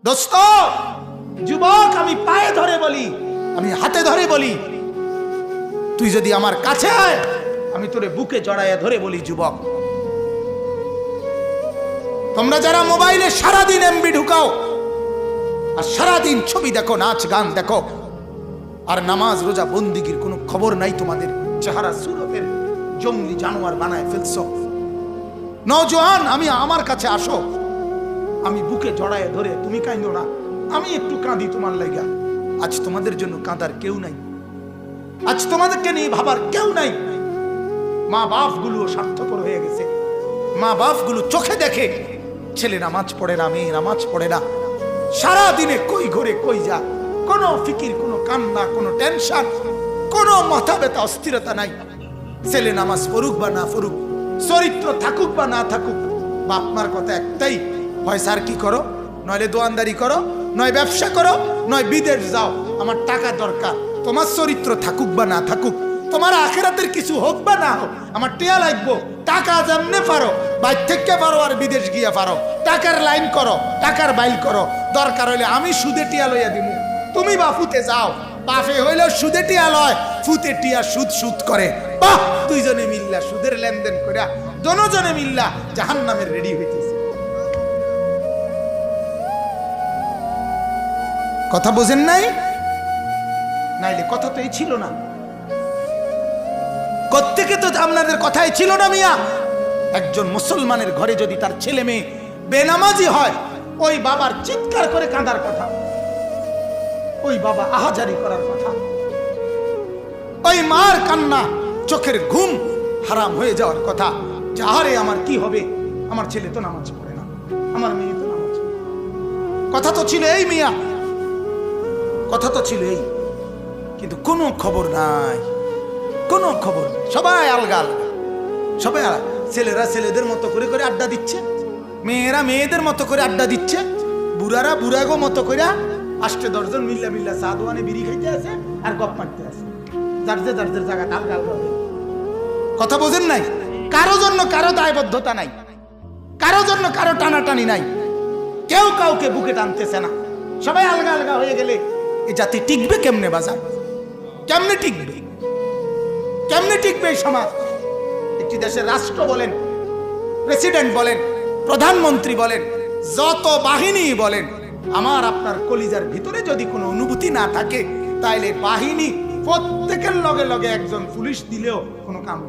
দোস্ত যুবক, আমি পায়ে ধরে বলি, আমি হাতে ধরে বলি, তুই যদি আমার কাছে আয়, আমি তোরে বুকে জড়াইয়া ধরে বলি, যুবক, তোমরা যারা মোবাইলে সারাদিন এমবি ঢুকাও আর সারাদিন ছবি দেখো, নাচ গান দেখো, আর নামাজ রোজা বন্দিগির কোনো খবর নাই, তোমাদের চেহারা সুরতের জঙ্গলি জানোয়ার বানায় ফেলছো, নওজোয়ান, আমি আমার কাছে আসো, আমি বুকে জড়ায় ধরে, তুমি কাঁদো না, আমি একটু কাঁদি তোমার লাগা। আজ তোমাদের জন্য কাঁদার কেউ নাই, আজ তোমাদেরকে নিয়ে ভাবার কেউ নাই। মা বাপ গুলো স্বার্থপর হয়ে গেছে, মা বাপ গুলো চোখে দেখে ছেলে নামাজ পড়ে না, মেয়ে নামাজ পড়ে না, সারা দিনে কই ঘরে কই যা, কোনো ফিকির, কোনো কান্না, কোনো টেনশন, কোনো মাথা ব্যথা অস্থিরতা নাই। ছেলে নামাজ পড়ুক বা না পড়ুক, চরিত্র থাকুক বা না থাকুক, বাপ মার কথা একটাই, হয় স্যার কি করো, নইলে দোয়ানদারি করো, নয় ব্যবসা করো, নয় বিদেশ যাও, আমার টাকা দরকার। তোমার চরিত্র থাকুক বা না থাকুক, তোমার আখেরাতের কিছু হোক বা না হোক, আমার টিয়া লাগবো। টাকা যেমনে পারো বাইর থেকে পারো আর বিদেশ গিয়া পারো, টাকার লাইন করো, টাকার বাইল করো, দরকার হইলে আমি সুদে টিয়া লইয়া দিব, তুমি বা ফুতে যাও, বাপে হইলেও সুদে টিয়া লয়, ফুতে টিয়া সুদ সুদ করে, বাহ, দুইজনে মিল্লা সুদের লেনদেন করিয়া দোনোজনে মিল্লা জাহান্নামের রেডি হইতেছে। কথা বোঝেন নাই? নাইলে কথা তো এই ছিল না, প্রত্যেকে তো আপনাদের কথাই ছিল না মিয়া। একজন মুসলমানের ঘরে যদি তার ছেলে মেয়ে বেনামাজি হয়, ওই বাবার চিৎকার করে কাঁদার কথা, ওই বাবা আহাজারি করার কথা, ওই মার কান্না, চোখের ঘুম হারাম হয়ে যাওয়ার কথা, যে আরে আমার কি হবে, আমার ছেলে তো নামাজ পড়ে না, আমার মেয়ে তো নামাজ পড়ে না। কথা তো ছিল এই মিয়া, কথা তো ছিল এই, কিন্তু কোনো খবর নাই, কোনো খবর, সবাই আলগা আলগা, সবাই ছেলেরা ছেলেদের মতো করে করে আড্ডা দিচ্ছে, মেয়েরা মেয়েদের মতো করে আড্ডা দিচ্ছে, বুড়ারা বুড়াগো মতো করে 8-10 মিল্লা মিল্লা চা দোকানে বিড়ি খাইতে আছে আর গপ মারতে আছে, যার যে জায়গা আলগা আলগা। কথা বোঝেন নাই? কারো জন্য কারো দায়বদ্ধতা নাই, কারো জন্য কারো টানাটানি নাই, কেউ কাউকে বুকে টানতেছে না, সবাই আলগা আলগা হয়ে গেলে এই জাতি টিকবে কেমনে? বাজার কেমনে টিকবে? কেমনে টিকবে এই সমাজ? একটি দেশের রাষ্ট্র বলেন, প্রেসিডেন্ট বলেন, প্রধানমন্ত্রী বলেন, যত বাহিনী বলেন, আমার আপনার কলিজার ভিতরে যদি কোনো অনুভূতি না থাকে, তাইলে বাহিনী প্রত্যেকের লগে লগে একজন পুলিশ দিলেও কোনো কাম